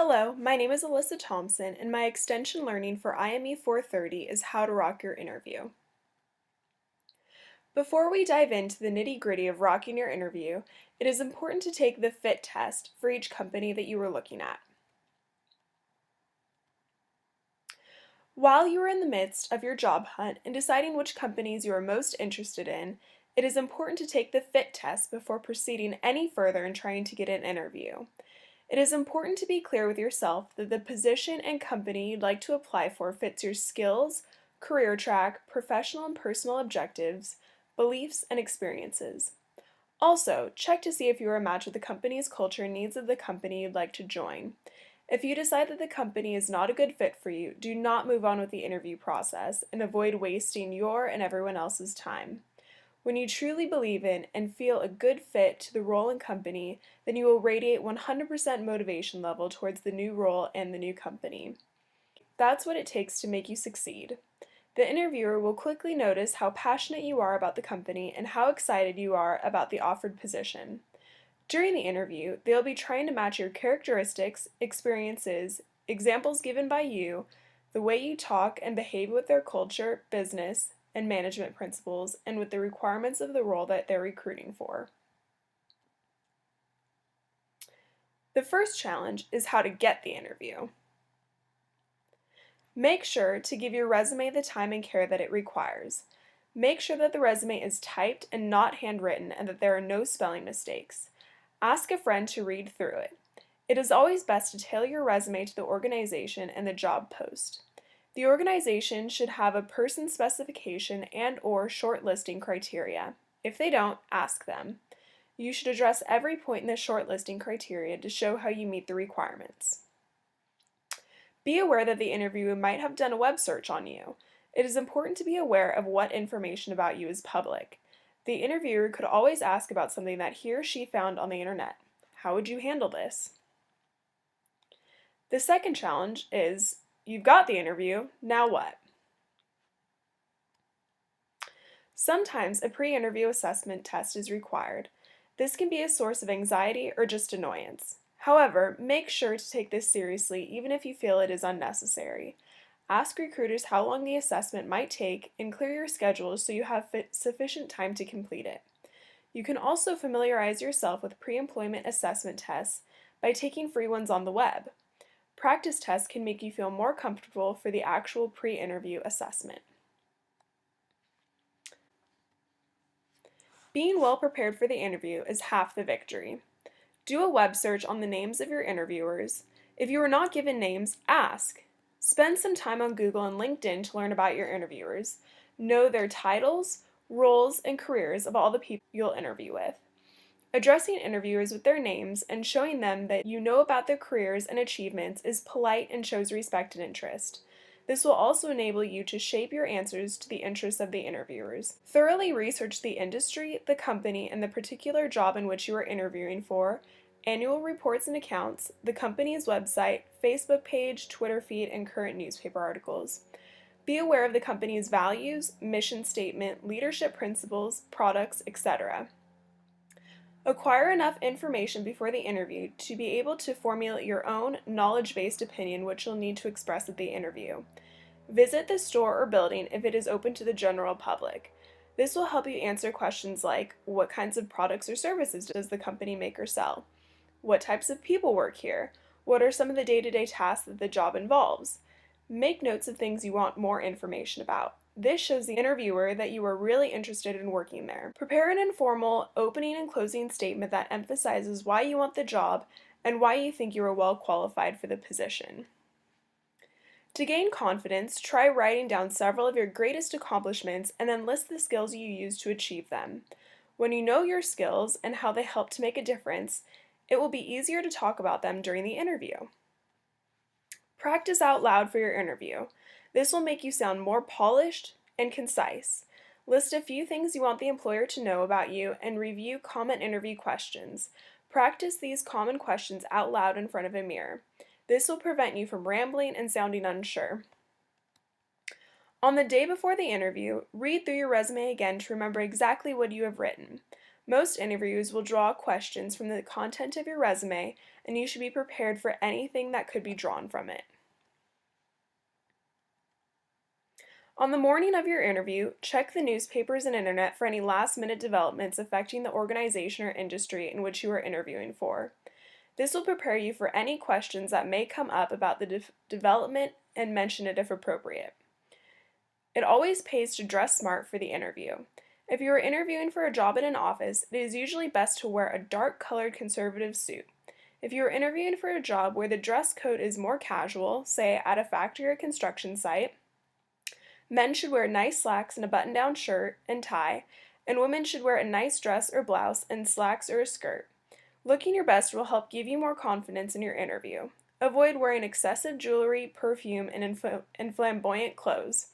Hello, my name is Alyssa Thompson, and my extension learning for IME 430 is How to Rock Your Interview. Before we dive into the nitty-gritty of rocking your interview, it is important to take the FIT test for each company that you are looking at. While you are in the midst of your job hunt and deciding which companies you are most interested in, it is important to take the FIT test before proceeding any further in trying to get an interview. It is important to be clear with yourself that the position and company you'd like to apply for fits your skills, career track, professional and personal objectives, beliefs, and experiences. Also, check to see if you are a match with the company's culture and needs of the company you'd like to join. If you decide that the company is not a good fit for you, do not move on with the interview process and avoid wasting your and everyone else's time. When you truly believe in and feel a good fit to the role and company, then you will radiate 100% motivation level towards the new role and the new company. That's what it takes to make you succeed. The interviewer will quickly notice how passionate you are about the company and how excited you are about the offered position. During the interview, they'll be trying to match your characteristics, experiences, examples given by you, the way you talk and behave with their culture, business, and management principles, and with the requirements of the role that they're recruiting for. The first challenge is how to get the interview. Make sure to give your resume the time and care that it requires. Make sure that the resume is typed and not handwritten and that there are no spelling mistakes. Ask a friend to read through it. It is always best to tailor your resume to the organization and the job post. The organization should have a person specification and/or shortlisting criteria. If they don't, ask them. You should address every point in the shortlisting criteria to show how you meet the requirements. Be aware that the interviewer might have done a web search on you. It is important to be aware of what information about you is public. The interviewer could always ask about something that he or she found on the internet. How would you handle this? The second challenge is, you've got the interview, now what? Sometimes a pre-interview assessment test is required. This can be a source of anxiety or just annoyance. However, make sure to take this seriously even if you feel it is unnecessary. Ask recruiters how long the assessment might take and clear your schedule so you have sufficient time to complete it. You can also familiarize yourself with pre-employment assessment tests by taking free ones on the web. Practice tests can make you feel more comfortable for the actual pre-interview assessment. Being well prepared for the interview is half the victory. Do a web search on the names of your interviewers. If you are not given names, ask. Spend some time on Google and LinkedIn to learn about your interviewers. Know their titles, roles, and careers of all the people you'll interview with. Addressing interviewers with their names and showing them that you know about their careers and achievements is polite and shows respect and interest. This will also enable you to shape your answers to the interests of the interviewers. Thoroughly research the industry, the company, and the particular job in which you are interviewing for, annual reports and accounts, the company's website, Facebook page, Twitter feed, and current newspaper articles. Be aware of the company's values, mission statement, leadership principles, products, etc. Acquire enough information before the interview to be able to formulate your own knowledge-based opinion which you'll need to express at the interview. Visit the store or building if it is open to the general public. This will help you answer questions like, what kinds of products or services does the company make or sell? What types of people work here? What are some of the day-to-day tasks that the job involves? Make notes of things you want more information about. This shows the interviewer that you are really interested in working there. Prepare an informal opening and closing statement that emphasizes why you want the job and why you think you are well qualified for the position. To gain confidence, try writing down several of your greatest accomplishments and then list the skills you use to achieve them. When you know your skills and how they help to make a difference, it will be easier to talk about them during the interview. Practice out loud for your interview. This will make you sound more polished and concise. List a few things you want the employer to know about you and review common interview questions. Practice these common questions out loud in front of a mirror. This will prevent you from rambling and sounding unsure. On the day before the interview, read through your resume again to remember exactly what you have written. Most interviews will draw questions from the content of your resume, and you should be prepared for anything that could be drawn from it. On the morning of your interview, check the newspapers and internet for any last-minute developments affecting the organization or industry in which you are interviewing for. This will prepare you for any questions that may come up about the development and mention it if appropriate. It always pays to dress smart for the interview. If you are interviewing for a job in an office, it is usually best to wear a dark-colored conservative suit. If you are interviewing for a job where the dress code is more casual, say at a factory or construction site, men should wear nice slacks and a button-down shirt and tie, and women should wear a nice dress or blouse and slacks or a skirt. Looking your best will help give you more confidence in your interview. Avoid wearing excessive jewelry, perfume, and flamboyant clothes.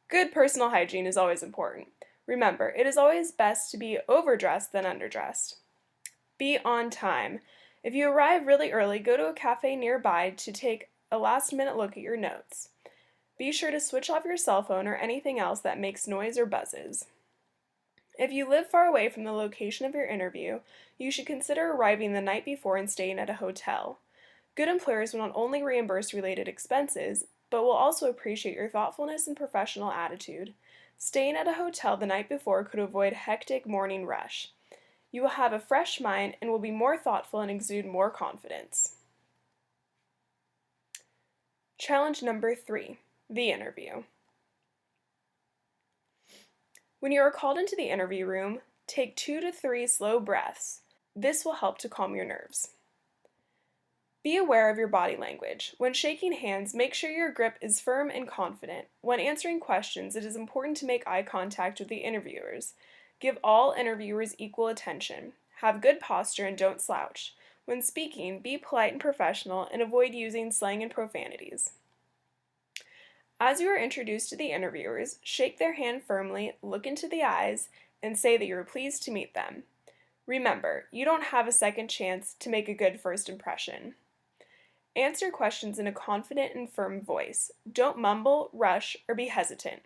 Good personal hygiene is always important. Remember, it is always best to be overdressed than underdressed. Be on time. If you arrive really early, go to a cafe nearby to take a last-minute look at your notes. Be sure to switch off your cell phone or anything else that makes noise or buzzes. If you live far away from the location of your interview, you should consider arriving the night before and staying at a hotel. Good employers will not only reimburse related expenses, but will also appreciate your thoughtfulness and professional attitude. Staying at a hotel the night before could avoid hectic morning rush. You will have a fresh mind and will be more thoughtful and exude more confidence. Challenge number 3, the interview. When you are called into the interview room, take 2 to 3 slow breaths. This will help to calm your nerves. Be aware of your body language. When shaking hands, make sure your grip is firm and confident. When answering questions, it is important to make eye contact with the interviewers. Give all interviewers equal attention. Have good posture and don't slouch. When speaking, be polite and professional and avoid using slang and profanities. As you are introduced to the interviewers, shake their hand firmly, look into the eyes, and say that you are pleased to meet them. Remember, you don't have a second chance to make a good first impression. Answer questions in a confident and firm voice. Don't mumble, rush, or be hesitant.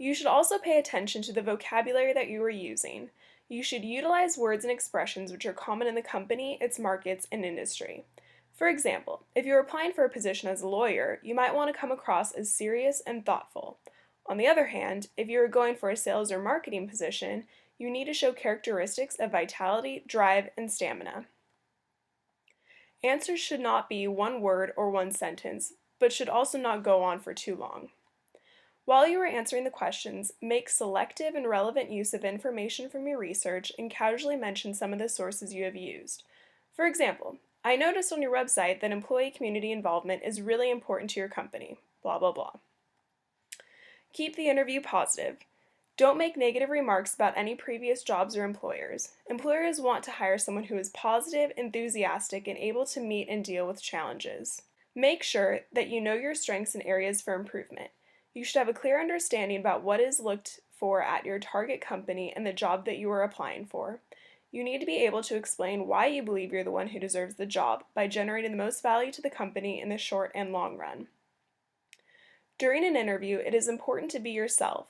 You should also pay attention to the vocabulary that you are using. You should utilize words and expressions which are common in the company, its markets, and industry. For example, if you are applying for a position as a lawyer, you might want to come across as serious and thoughtful. On the other hand, if you are going for a sales or marketing position, you need to show characteristics of vitality, drive, and stamina. Answers should not be one word or one sentence, but should also not go on for too long. While you are answering the questions, make selective and relevant use of information from your research and casually mention some of the sources you have used. For example, I noticed on your website that employee community involvement is really important to your company, blah blah blah. Keep the interview positive. Don't make negative remarks about any previous jobs or employers. Employers want to hire someone who is positive, enthusiastic, and able to meet and deal with challenges. Make sure that you know your strengths and areas for improvement. You should have a clear understanding about what is looked for at your target company and the job that you are applying for. You need to be able to explain why you believe you're the one who deserves the job by generating the most value to the company in the short and long run. During an interview, it is important to be yourself.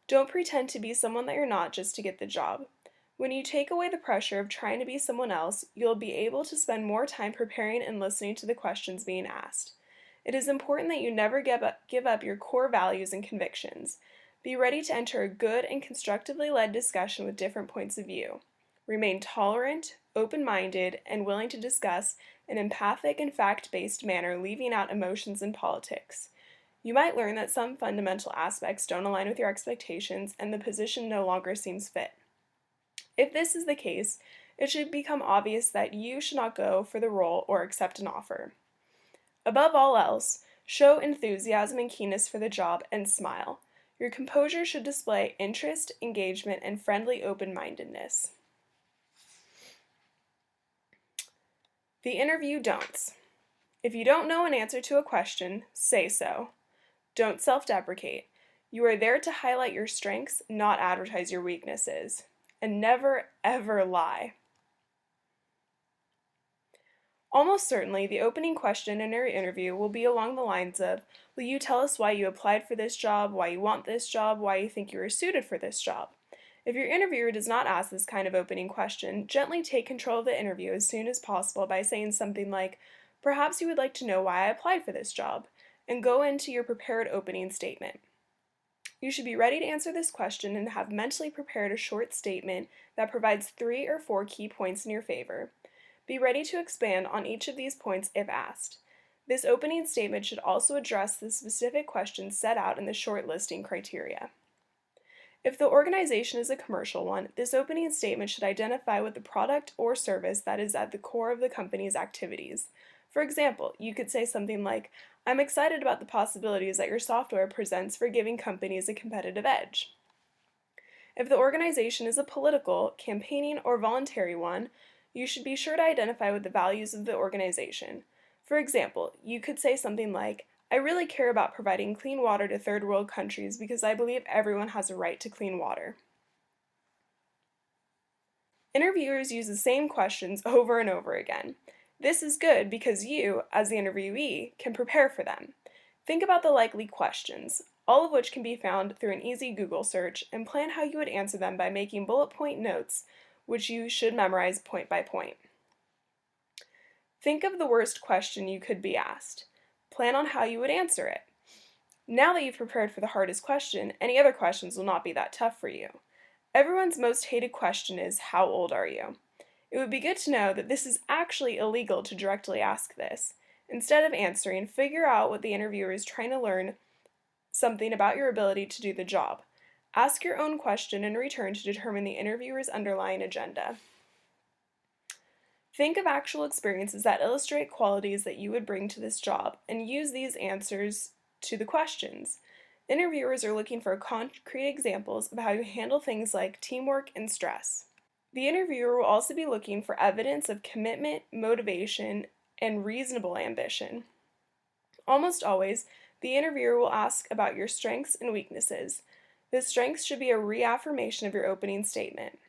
Don't pretend to be someone that you're not just to get the job. When you take away the pressure of trying to be someone else, you'll be able to spend more time preparing and listening to the questions being asked. It is important that you never give up your core values and convictions. Be ready to enter a good and constructively led discussion with different points of view. Remain tolerant, open-minded, and willing to discuss in an empathic and fact-based manner, leaving out emotions and politics. You might learn that some fundamental aspects don't align with your expectations and the position no longer seems fit. If this is the case, it should become obvious that you should not go for the role or accept an offer. Above all else, show enthusiasm and keenness for the job and smile. Your composure should display interest, engagement, and friendly open-mindedness. The interview don'ts. If you don't know an answer to a question, say so. Don't self-deprecate. You are there to highlight your strengths, not advertise your weaknesses. And never, ever lie. Almost certainly, the opening question in your interview will be along the lines of, will you tell us why you applied for this job, why you want this job, why you think you are suited for this job? If your interviewer does not ask this kind of opening question, gently take control of the interview as soon as possible by saying something like, "Perhaps you would like to know why I applied for this job," and go into your prepared opening statement. You should be ready to answer this question and have mentally prepared a short statement that provides 3 or 4 key points in your favor. Be ready to expand on each of these points if asked. This opening statement should also address the specific questions set out in the short listing criteria. If the organization is a commercial one, this opening statement should identify what the product or service that is at the core of the company's activities. For example, you could say something like, "I'm excited about the possibilities that your software presents for giving companies a competitive edge." If the organization is a political, campaigning, or voluntary one, you should be sure to identify what the values of the organization. For example, you could say something like, "I really care about providing clean water to third world countries because I believe everyone has a right to clean water." Interviewers use the same questions over and over again. This is good because you, as the interviewee, can prepare for them. Think about the likely questions, all of which can be found through an easy Google search, and plan how you would answer them by making bullet point notes, which you should memorize point by point. Think of the worst question you could be asked. Plan on how you would answer it. Now that you've prepared for the hardest question, any other questions will not be that tough for you. Everyone's most hated question is, "How old are you?" It would be good to know that this is actually illegal to directly ask this. Instead of answering, figure out what the interviewer is trying to learn something about your ability to do the job. Ask your own question in return to determine the interviewer's underlying agenda. Think of actual experiences that illustrate qualities that you would bring to this job and use these answers to the questions. Interviewers are looking for concrete examples of how you handle things like teamwork and stress. The interviewer will also be looking for evidence of commitment, motivation, and reasonable ambition. Almost always, the interviewer will ask about your strengths and weaknesses. The strengths should be a reaffirmation of your opening statement.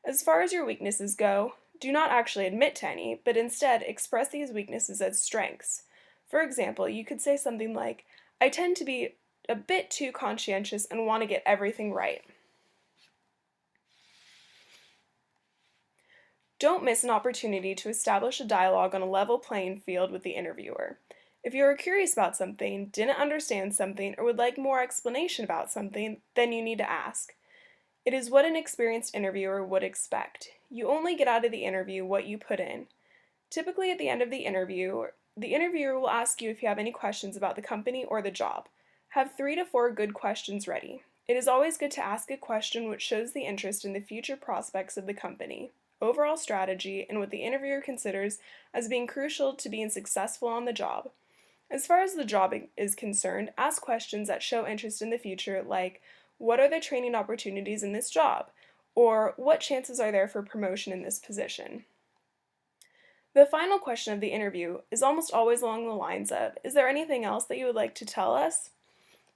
As far as your weaknesses go, do not actually admit to any, but instead express these weaknesses as strengths. For example, you could say something like, "I tend to be a bit too conscientious and want to get everything right." Don't miss an opportunity to establish a dialogue on a level playing field with the interviewer. If you are curious about something, didn't understand something, or would like more explanation about something, then you need to ask. It is what an experienced interviewer would expect. You only get out of the interview what you put in. Typically, at the end of the interviewer will ask you if you have any questions about the company or the job. Have 3 to 4 good questions ready. It is always good to ask a question which shows the interest in the future prospects of the company, overall strategy, and what the interviewer considers as being crucial to being successful on the job. As far as the job is concerned, ask questions that show interest in the future, like, "What are the training opportunities in this job?" Or, "What chances are there for promotion in this position?" The final question of the interview is almost always along the lines of, "Is there anything else that you would like to tell us?"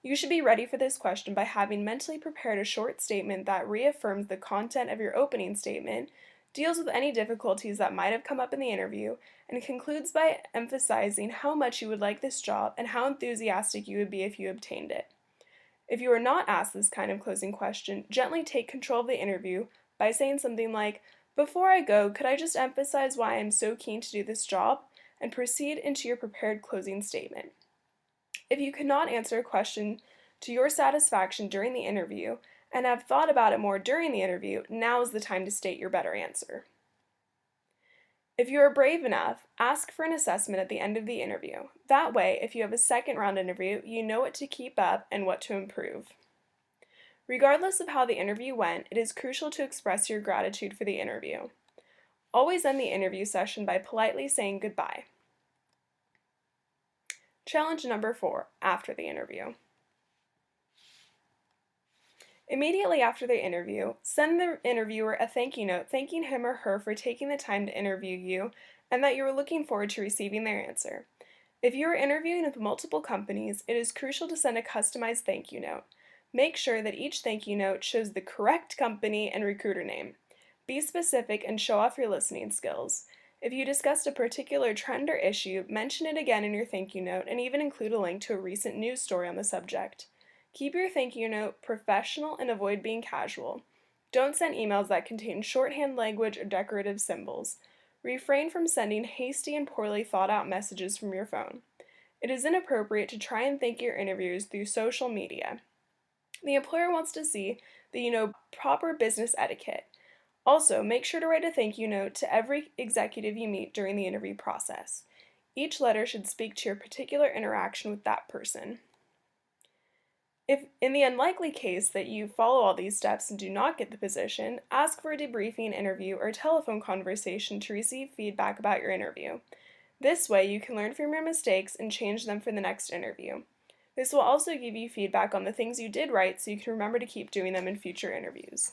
You should be ready for this question by having mentally prepared a short statement that reaffirms the content of your opening statement, deals with any difficulties that might have come up in the interview, and concludes by emphasizing how much you would like this job and how enthusiastic you would be if you obtained it. If you are not asked this kind of closing question, gently take control of the interview by saying something like, "Before I go, could I just emphasize why I am so keen to do this job?" and proceed into your prepared closing statement. If you cannot answer a question to your satisfaction during the interview and have thought about it more during the interview, now is the time to state your better answer. If you are brave enough, ask for an assessment at the end of the interview. That way, if you have a second round interview, you know what to keep up and what to improve. Regardless of how the interview went, it is crucial to express your gratitude for the interview. Always end the interview session by politely saying goodbye. Challenge number 4, after the interview. Immediately after the interview, send the interviewer a thank you note thanking him or her for taking the time to interview you and that you are looking forward to receiving their answer. If you are interviewing with multiple companies, it is crucial to send a customized thank you note. Make sure that each thank you note shows the correct company and recruiter name. Be specific and show off your listening skills. If you discussed a particular trend or issue, mention it again in your thank you note and even include a link to a recent news story on the subject. Keep your thank you note professional and avoid being casual. Don't send emails that contain shorthand language or decorative symbols. Refrain from sending hasty and poorly thought out messages from your phone. It is inappropriate to try and thank your interviewers through social media. The employer wants to see that you know proper business etiquette. Also, make sure to write a thank you note to every executive you meet during the interview process. Each letter should speak to your particular interaction with that person. If in the unlikely case that you follow all these steps and do not get the position, ask for a debriefing interview or telephone conversation to receive feedback about your interview. This way, you can learn from your mistakes and change them for the next interview. This will also give you feedback on the things you did right so you can remember to keep doing them in future interviews.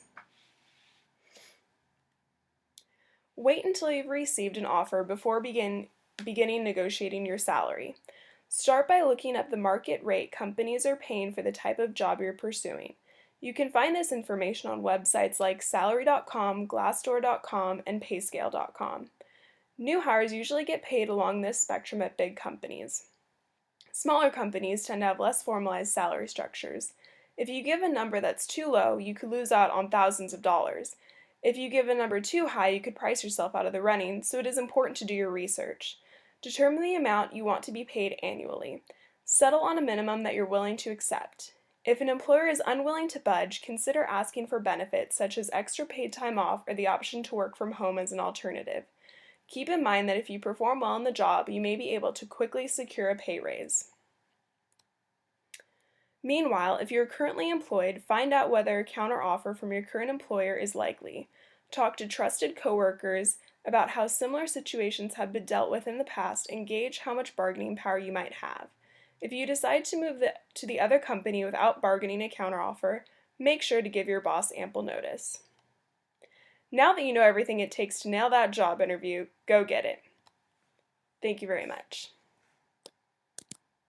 Wait until you've received an offer before beginning negotiating your salary. Start by looking up the market rate companies are paying for the type of job you're pursuing. You can find this information on websites like salary.com, glassdoor.com, and payscale.com. New hires usually get paid along this spectrum at big companies. Smaller companies tend to have less formalized salary structures. If you give a number that's too low, you could lose out on thousands of dollars. If you give a number too high, you could price yourself out of the running, so it is important to do your research. Determine the amount you want to be paid annually. Settle on a minimum that you're willing to accept. If an employer is unwilling to budge, consider asking for benefits such as extra paid time off or the option to work from home as an alternative. Keep in mind that if you perform well on the job, you may be able to quickly secure a pay raise. Meanwhile, if you're currently employed, find out whether a counteroffer from your current employer is likely. Talk to trusted coworkers about how similar situations have been dealt with in the past and gauge how much bargaining power you might have. If you decide to move to the other company without bargaining a counteroffer, make sure to give your boss ample notice. Now that you know everything it takes to nail that job interview, go get it. Thank you very much.